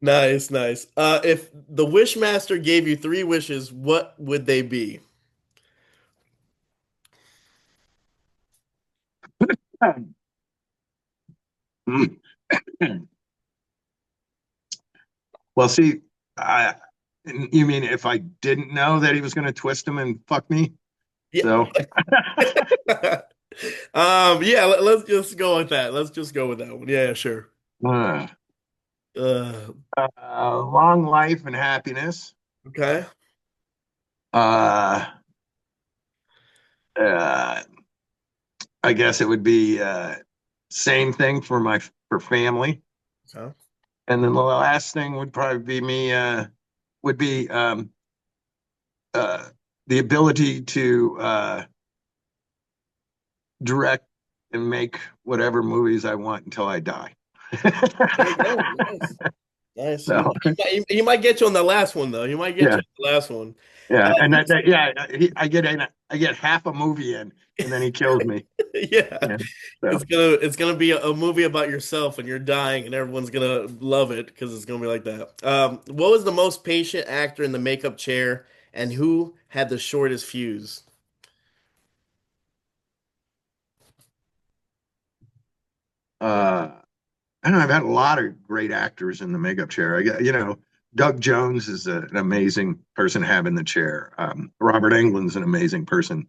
Nice, nice. If the Wishmaster gave you three wishes, what would they be? Well, see, I you mean if I didn't know that he was going to twist him and fuck me? Yeah. So, Yeah, let's just go with that. Let's just go with that one. Yeah, sure. uh, Uh, long life and happiness. okay. Uh, uh, I guess it would be same thing for my for family, So, and then the last thing would probably be me would be uh, the ability to direct and make whatever movies I want until I die. there you go. Nice. Nice. So He might get you on the last one though. He might get yeah, you on the last one. yeah, and yeah, I get half a movie in, and then he kills me. Yeah. Yeah, so It's gonna be a movie about yourself and you're dying and everyone's gonna love it because it's gonna be like that. What was the most patient actor in the makeup chair and who had the shortest fuse? uh, I don't know. I've had a lot of great actors in the makeup chair. I got Doug Jones is an amazing person to have in the chair. Robert Englund's an amazing person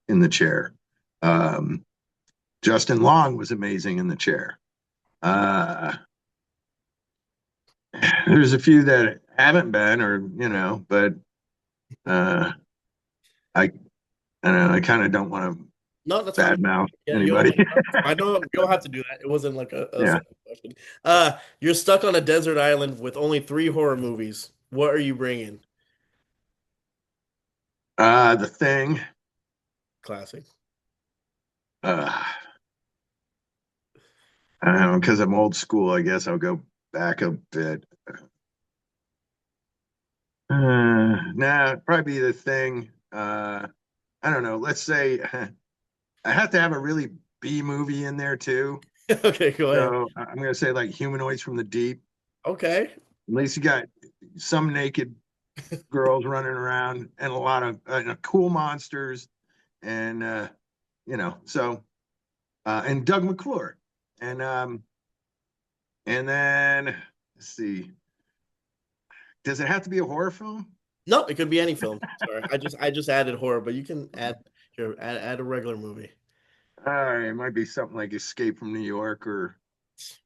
in the chair. Um, Justin Long was amazing in the chair. Uh, there's a few that haven't been, or but uh, I I don't know. I kind of don't want to No, that's fine. badmouth Yeah, anybody. I know you don't have to do that. It wasn't like a Yeah. second question. You're stuck on a desert island with only three horror movies. What are you bringing? The Thing. Classic. Uh, I don't know, because I'm old school. I guess I'll go back a bit. Nah, probably The Thing. I don't know. Let's say I have to have a really B movie in there too. Okay, go ahead. So I'm gonna say like Humanoids from the Deep. Okay. At least you got some naked girls running around and a lot of cool monsters and so and Doug McClure and then let's see, does it have to be a horror film? No, it could be any film. Sorry, I just added horror, but you can add here add a regular movie. All right, it might be something like Escape from New York or yeah,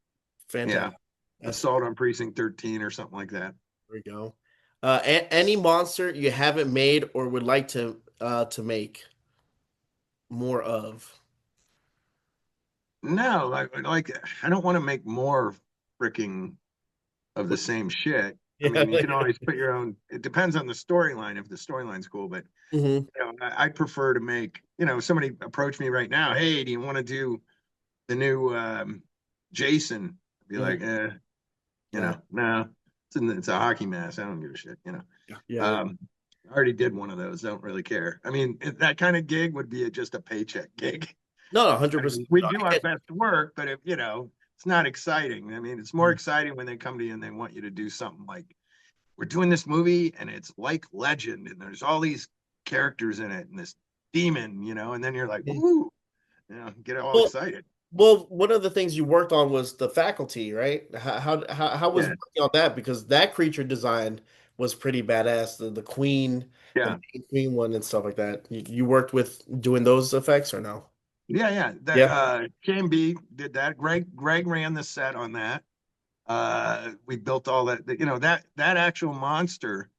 Fantastic. That's Assault on Precinct 13 or something like that. there we go. Any monster you haven't made or would like to make more of? No, like I don't want to make more freaking of the same shit. I Yeah. mean, you can always put your own. It depends on the storyline if the storyline's cool, but Hmm. I prefer to make. Somebody approach me right now. Hey, do you want to do the new Jason? I'd be Hmm. like, Yeah. no, it's a hockey mask. I don't give a shit. Yeah. Um, I already did one of those. Don't really care. I mean, that kind of gig would be just a paycheck gig. No, I 100%. mean, we No, do I our get. best work, but if it's not exciting. I mean, it's more Mhm. exciting when they come to you and they want you to do something like we're doing this movie and it's like legend and there's all these characters in it and this demon, and then you're like, Mhm. ooh, get all Well, excited. well, one of the things you worked on was the faculty, right? How was Yeah, working on that? Because that creature design was pretty badass. The queen, the yeah, main queen one, and stuff like that. You worked with doing those effects or no? yeah. That Yeah. KNB did that. Greg ran the set on that. We built all that. That actual monster.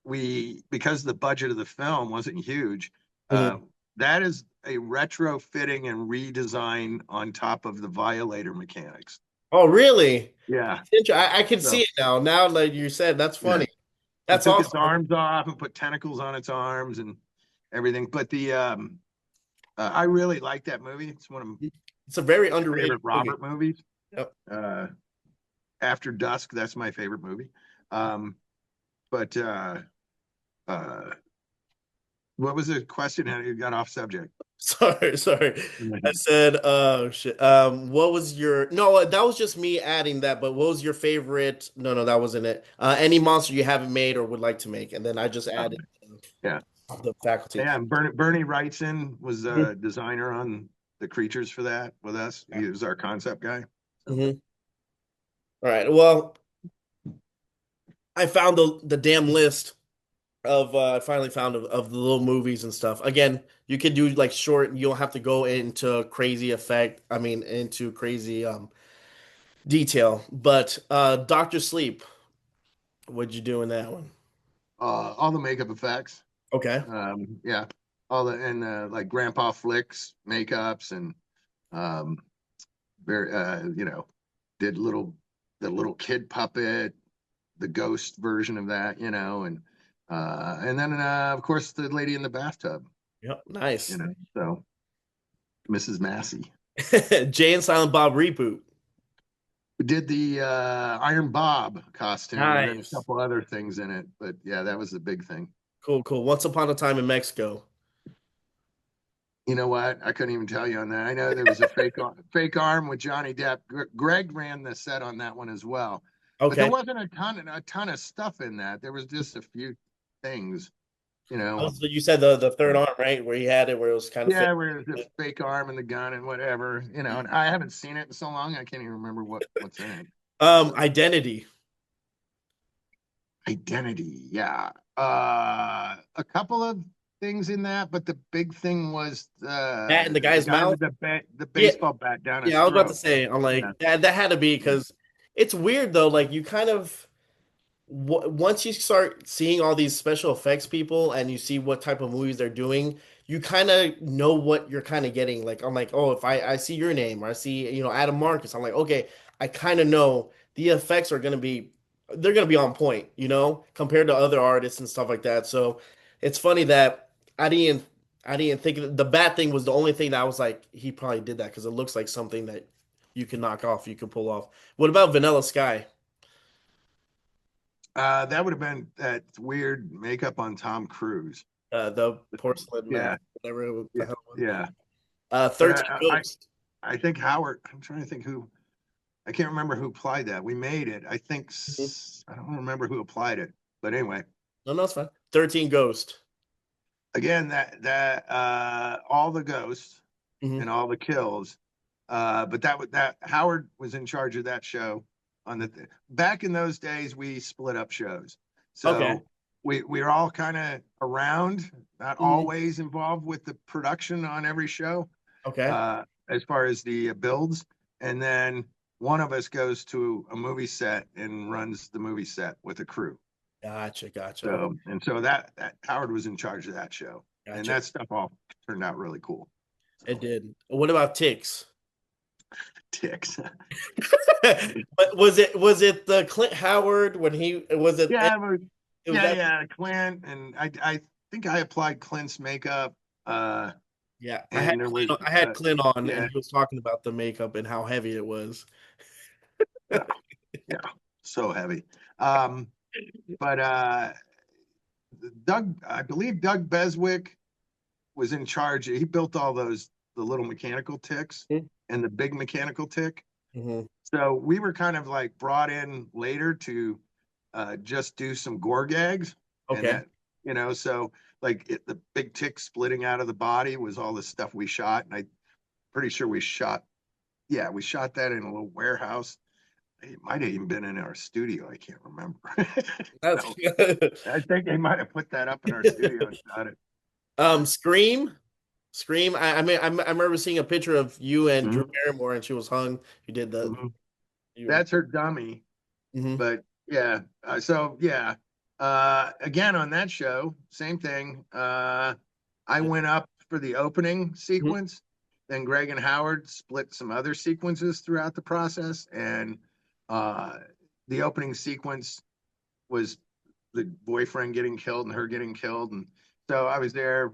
Because the budget of the film wasn't huge. Uh, Mhm. that is a retrofitting and redesign on top of the Violator mechanics. Oh, really? Yeah. I can see So it now. Now, like you said, that's yeah, funny. we That's took its awesome. arms off and put tentacles on its arms and everything. But I really like that movie. It's one of my It's a very underrated favorite movie. Robert movies. Yep. Uh, After Dusk, that's my favorite movie. Um, but uh, what was the question? How you got off subject? Sorry, sorry. I said, shit. What was your, no, that was just me adding that, but what was your favorite? No, no, that wasn't it. Any monster you haven't made or would like to make, and then I just Oh, added yeah. the faculty. Yeah, Bernie Wrightson was Mhm. a designer on the creatures for that with us. He was our concept guy. So Mhm. All right. Well, I found the damn list of I finally found of the little movies and stuff. Again, you could do like short. You don't have to go into crazy effect. I mean, into crazy detail. But Doctor Sleep, what'd you do in that one? all the makeup effects, Okay. yeah, all the and like Grandpa Flicks makeups and um, very did the little kid puppet, the ghost version of that, and then of course the lady in the bathtub, Yep. Nice. so Mrs. Massey. Jay and Silent Bob reboot. We did the Iron Bob costume and then a Nice. couple other things in it. But yeah, that was the big thing. Cool, cool. Once Upon a Time in Mexico. You know what? I couldn't even tell you on that. I know there was a fake arm with Johnny Depp. Greg ran the set on that one as well, but there Okay. wasn't a ton of stuff in that. There was just a few things, you know. Oh, so you said the third arm, right? Where he had it, where it was kind of fake. Yeah, where there's a fake arm and the gun and whatever, And I haven't seen it in so long, I can't even remember what's in it. Identity. Identity, yeah. A couple of things in that, but the big thing was Bat in the the guy's guy mouth. with the Yeah, baseball bat down yeah. his I was about to throat. say, I'm Yeah, like that had to be yeah. because it's weird though. Like you kind of once you start seeing all these special effects people and you see what type of movies they're doing, you kind of know what you're kind of getting. Like I'm like, oh, if I see your name or I see Adam Marcus, I'm like, okay, I kind of know the effects are gonna be they're gonna be on point, compared to other artists and stuff like that. So it's funny that I didn't I didn't think the bad thing was the only thing that I was like he probably did that because it looks like something that you can knock off, you can pull off. What about Vanilla Sky? That would have been that weird makeup on Tom Cruise. The porcelain Yeah, mask, whatever the yeah, hell it was. yeah. But 13 Ghosts. I think Howard. I'm trying to think who. I can't remember who applied that. We made it. I think Mhm. I don't remember who applied it. But anyway, No, no, it's fine. 13 Ghost. again, that all the ghosts Hmm. and all the kills. But that Howard was in charge of that show on back in those days. We split up shows, Okay. so we were all kind of around, not Hmm. always involved with the production on every show, Okay. as far as the builds. And then one of us goes to a movie set and runs the movie set with a crew. Gotcha, gotcha. Okay, So that Howard was in charge of that show, and gotcha. that stuff all turned out really cool. It So did. What about Ticks? ticks. But was it the Clint Howard when he was it? Yeah, It was yeah, that. yeah. Clint, and I think I applied Clint's makeup. Yeah, And there was I had Clint on, and yeah, he was talking about the makeup and how heavy it was. yeah, yeah, so heavy. Um, but I believe Doug Beswick was in charge. He built all the little mechanical ticks and the big mechanical tick. Mm-hmm. So we were kind of like brought in later to just do some gore gags, and Okay. so like the big tick splitting out of the body was all the stuff we shot, and I'm pretty sure yeah, we shot that in a little warehouse. It might have even been in our studio. I can't remember. That's So I think they might have put that up in our studio and shot it. But Scream. Scream. I mean, I remember seeing a picture of you and Drew mhm, Barrymore, and she was hung. You did the mhm. you. That's her dummy. Hmm. But yeah, so yeah, again on that show, same thing. I Yeah. went up for the opening Mhm. sequence. Then Greg and Howard split some other sequences throughout the process, and uh, the opening sequence was the boyfriend getting killed and her getting killed, and so I was there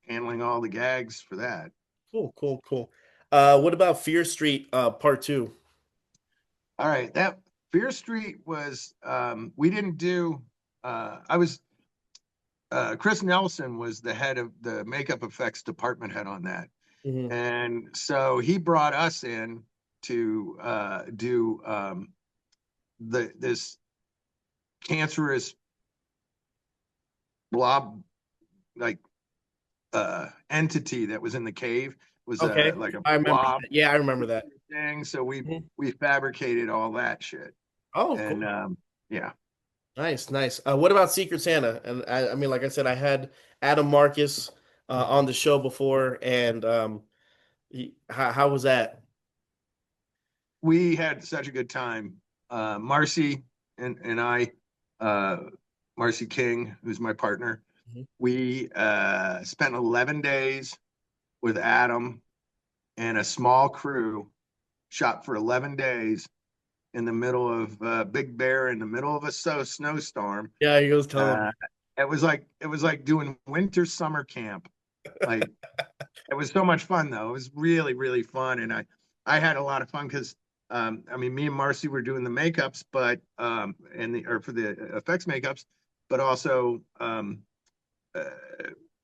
handling all the gags for that. Cool, cool, cool. What about Fear Street Part Two? All right, that Fear Street was we didn't do. I was Chris Nelson was the head of the makeup effects department head on that. Hmm. And so he brought us in to do this cancerous blob like entity that was in the cave was Okay, like a I remember blob that. Yeah, I remember that. thing. So Mhm. we fabricated all that shit. Oh, And cool. yeah, Nice, nice. What about Secret Santa? And I mean, like I said, I had Adam Marcus on the show before, and how was that? we had such a good time. Marcy and I, uh, Marcy King, who's my partner, Mhm. we spent 11 days with Adam and a small crew, shot for 11 days in the middle of Big Bear, in the middle of a snowstorm. Yeah, he was telling Uh, it was like doing winter summer camp. Like it was so much fun though. It was really, really fun. And I had a lot of fun because I mean me and Marcy were doing the makeups, but and the or for the effects makeups, but also uh,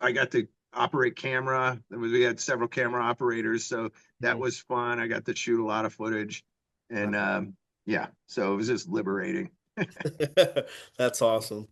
I got to operate camera. We had several camera operators, so that me. was fun. I got to shoot a lot of footage, and yeah, so it was just liberating. That's awesome.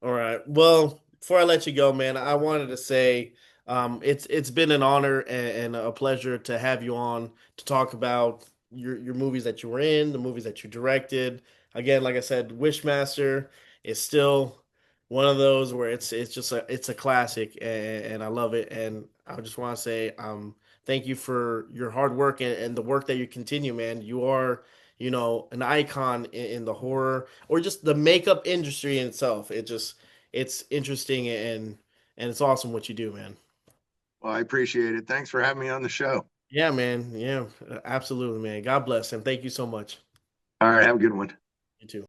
All right. Well, before I let you go, man, I wanted to say it's been an honor and a pleasure to have you on to talk about your movies that you were in, the movies that you directed. Again, like I said, Wishmaster is still one of those where it's just a classic and I love it. And I just want to say thank you for your hard work and the work that you continue, man. You are an icon in the horror or just the makeup industry in itself. It's interesting and it's awesome what you do, man. Well, I appreciate it. Thanks for having me on the show. Yeah, man. Yeah, absolutely, man. God bless and thank you so much. All right, have a good one. You too.